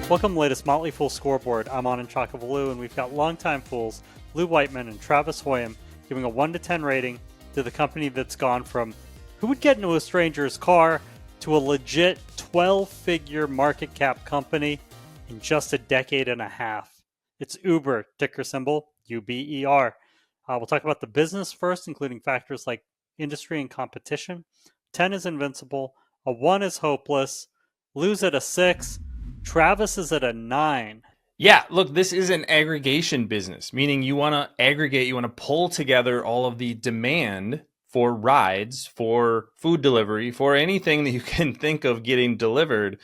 Welcome to the latest Motley Fool Scoreboard. I'm Anand Chokkavelu, and we've got longtime fools Whiteman and Travis Hoium giving a 1 to 10 rating to the company that's gone from who would get into a stranger's car to a legit 12-figure market cap company in just a decade and a half. It's Uber, ticker symbol UBER. We'll talk about the business first, including factors like industry and competition. 10 is invincible. A 1 is hopeless. Lose at a 6. Travis is at a 9. Yeah, look, this is an aggregation business, meaning you want to aggregate, you want to pull together all of the demand for rides, for food delivery, for anything that you can think of getting delivered.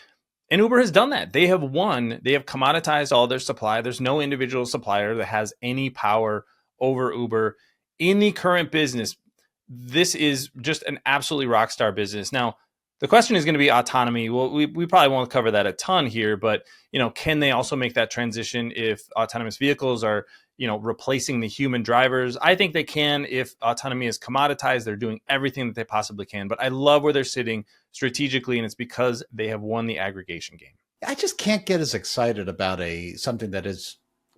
And Uber has done that. They have commoditized all their supply. There's no individual supplier that has any power over Uber in the current business. This is just an absolutely rock star business. Now, the question is going to be autonomy. Well, we probably won't cover that a ton here, but can they also make that transition if autonomous vehicles are, replacing the human drivers? I think they can. If autonomy is commoditized, they're doing everything that they possibly can. But I love where they're sitting strategically, and it's because they have won the aggregation game. I just can't get as excited about something that is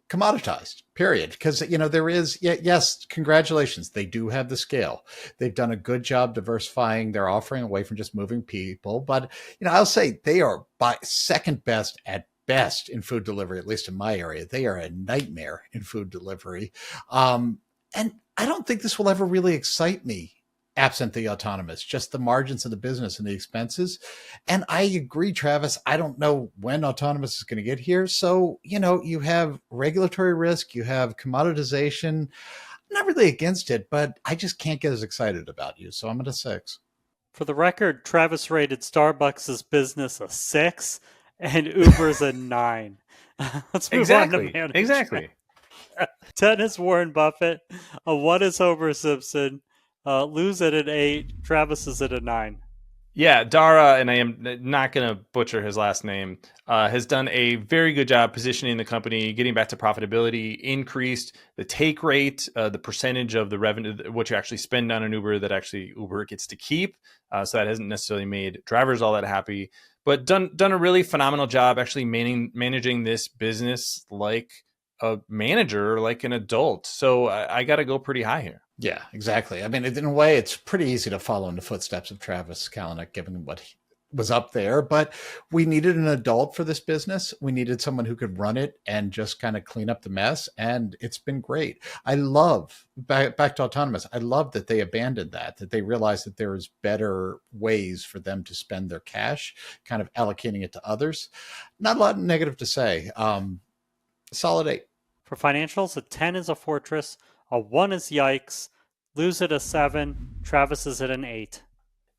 commoditized, period. Because, there is, yes, congratulations. They do have the scale. They've done a good job diversifying their offering away from just moving people. But, I'll say they are by second best at best in food delivery, at least in my area. They are a nightmare in food delivery. And I don't think this will ever really excite me absent the autonomous, just the margins of the business and the expenses. And I agree, Travis, I don't know when autonomous is going to get here. So, you have regulatory risk, you have commoditization. I'm not really against it, but I just can't get as excited about you. So I'm at a 6. For the record, Travis rated Starbucks' business a 6 and Uber's a 9. Let's move on to management. Exactly. 10 is Warren Buffett. A 1 is Homer Simpson. Lose at an 8. Travis is at a 9. Yeah, Dara, and I am not going to butcher his last name, has done a very good job positioning the company, getting back to profitability, increased the take rate, the percentage of the revenue, what you actually spend on an Uber that actually Uber gets to keep. So that hasn't necessarily made drivers all that happy, but done a really phenomenal job actually managing this business like a manager, like an adult. So I got to go pretty high here. Yeah, exactly. I mean, in a way, it's pretty easy to follow in the footsteps of Travis Kalanick, given what was up there. But we needed an adult for this business. We needed someone who could run it and just kind of clean up the mess. And it's been great. I love, back to autonomous, I love that they abandoned that they realized that there is better ways for them to spend their cash, kind of allocating it to others. Not a lot negative to say. Solid 8. For financials, a 10 is a fortress. A 1 is yikes. Lose at a 7. Travis is at an 8.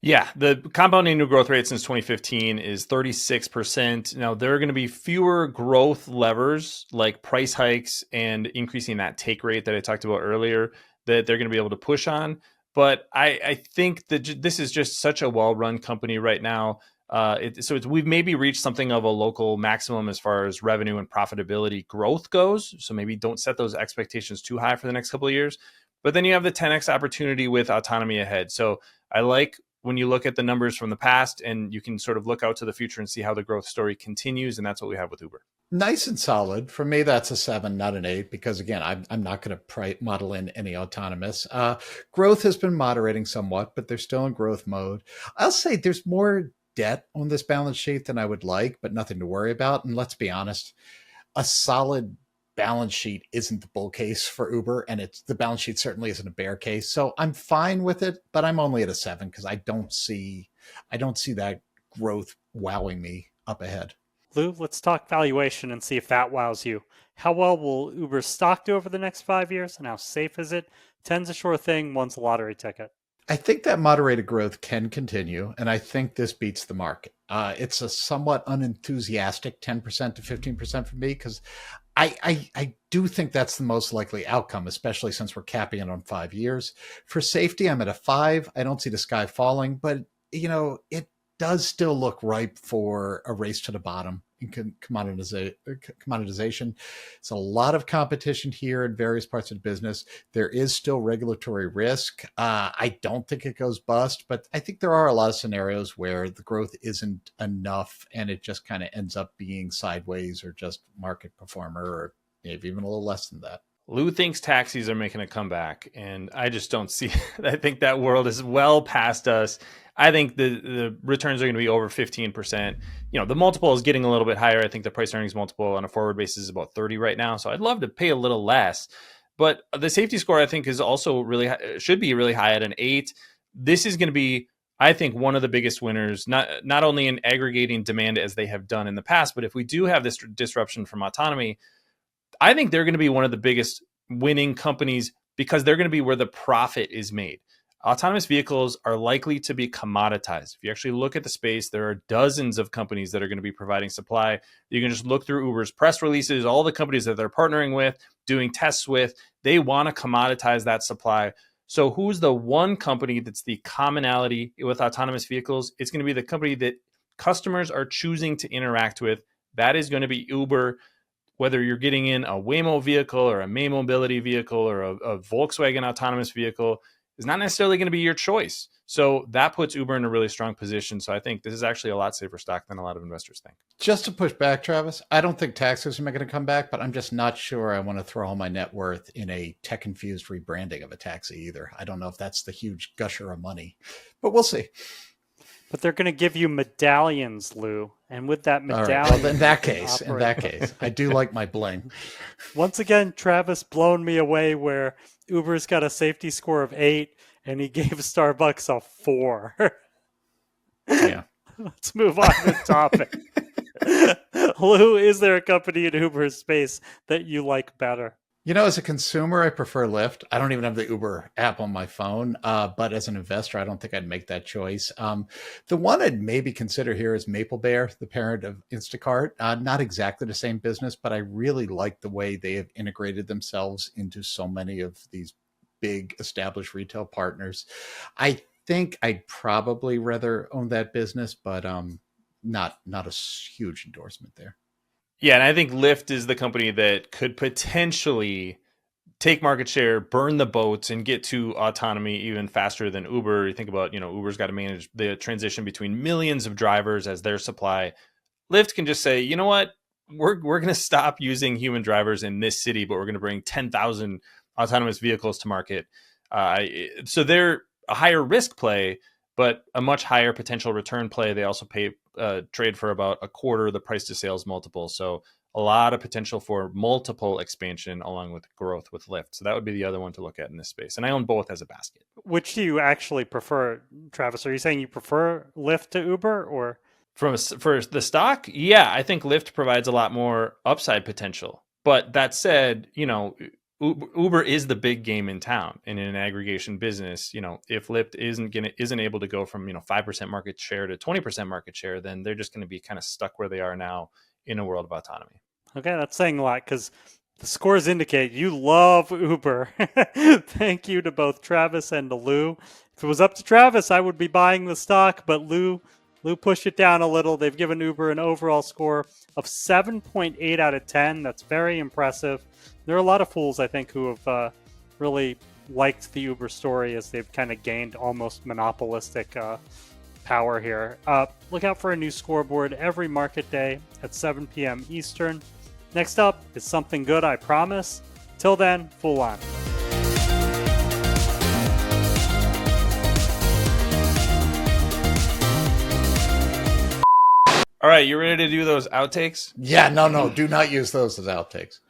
Yeah, the compound annual growth rate since 2015 is 36%. Now, there are going to be fewer growth levers like price hikes and increasing that take rate that I talked about earlier that they're going to be able to push on. But I think that this is just such a well-run company right now. We've maybe reached something of a local maximum as far as revenue and profitability growth goes. So maybe don't set those expectations too high for the next couple of years. But then you have the 10x opportunity with autonomy ahead. So I like when you look at the numbers from the past and you can sort of look out to the future and see how the growth story continues. And that's what we have with Uber. Nice and solid. For me, that's a 7, not an 8, because again, I'm not going to model in any autonomous. Growth has been moderating somewhat, but they're still in growth mode. I'll say there's more debt on this balance sheet than I would like, but nothing to worry about. And let's be honest, a solid balance sheet isn't the bull case for Uber, and the balance sheet certainly isn't a bear case. So I'm fine with it, but I'm only at a 7 because I don't see that growth wowing me up ahead. Lou, let's talk valuation and see if that wows you. How well will Uber's stock do over the next 5 years, and how safe is it? 10's a sure thing, 1's a lottery ticket. I think that moderated growth can continue, and I think this beats the market. It's a somewhat unenthusiastic 10% to 15% for me because I do think that's the most likely outcome, especially since we're capping it on 5 years. For safety, I'm at a 5. I don't see the sky falling, but it does still look ripe for a race to the bottom, commoditization. It's a lot of competition here in various parts of the business. There is still regulatory risk. I don't think it goes bust, but I think there are a lot of scenarios where the growth isn't enough and it just kind of ends up being sideways or just market performer, or maybe even a little less than that. Lou thinks taxis are making a comeback, and I just don't see. I think that world is well past us. I think the returns are going to be over 15%. The multiple is getting a little bit higher. I think the price earnings multiple on a forward basis is about 30 right now. So I'd love to pay a little less. But the safety score, I think, is also should be really high at an 8. This is going to be, I think, one of the biggest winners, not only in aggregating demand as they have done in the past, but if we do have this disruption from autonomy, I think they're going to be one of the biggest winning companies because they're going to be where the profit is made. Autonomous vehicles are likely to be commoditized. If you actually look at the space, there are dozens of companies that are going to be providing supply. You can just look through Uber's press releases, all the companies that they're partnering with, doing tests with. They want to commoditize that supply. So who's the one company that's the commonality with autonomous vehicles? It's going to be the company that customers are choosing to interact with. That is going to be Uber. Whether you're getting in a Waymo vehicle or a May Mobility vehicle or a Volkswagen autonomous vehicle is not necessarily going to be your choice. So that puts Uber in a really strong position. So I think this is actually a lot safer stock than a lot of investors think. Just to push back, Travis, I don't think taxis are going to come back, but I'm just not sure I want to throw all my net worth in a tech-infused rebranding of a taxi either. I don't know if that's the huge gusher of money, but we'll see. But they're going to give you medallions, Lou. And with that medallion... Well, in that case, I do like my bling. Once again, Travis blown me away where Uber's got a safety score of 8 and he gave Starbucks a 4. Yeah. Let's move on to the topic. Lou, is there a company in Uber's space that you like better? As a consumer, I prefer Lyft. I don't even have the Uber app on my phone, but as an investor, I don't think I'd make that choice. The one I'd maybe consider here is Maple Bear, the parent of Instacart. Not exactly the same business, but I really like the way they have integrated themselves into so many of these big established retail partners. I think I'd probably rather own that business, but not a huge endorsement there. Yeah, and I think Lyft is the company that could potentially take market share, burn the boats, and get to autonomy even faster than Uber. You think about, Uber's got to manage the transition between millions of drivers as their supply. Lyft can just say, you know what, we're going to stop using human drivers in this city, but we're going to bring 10,000 autonomous vehicles to market. So they're a higher risk play, but a much higher potential return play. They also trade for about a quarter of the price to sales multiple. So a lot of potential for multiple expansion along with growth with Lyft. So that would be the other one to look at in this space. And I own both as a basket. Which do you actually prefer, Travis? Are you saying you prefer Lyft to Uber or? For the stock? Yeah, I think Lyft provides a lot more upside potential. But that said, Uber is the big game in town, and in an aggregation business, if Lyft isn't able to go from 5% market share to 20% market share, then they're just going to be kind of stuck where they are now in a world of autonomy. Okay, that's saying a lot because the scores indicate you love Uber. Thank you to both Travis and to Lou. If it was up to Travis, I would be buying the stock, but Lou pushed it down a little. They've given Uber an overall score of 7.8 out of 10. That's very impressive. There are a lot of fools, I think, who have really liked the Uber story as they've kind of gained almost monopolistic power here. Look out for a new scoreboard every market day at 7 p.m. Eastern. Next up is something good, I promise. Till then, Fool on. All right, you ready to do those outtakes? Yeah, no, do not use those as outtakes.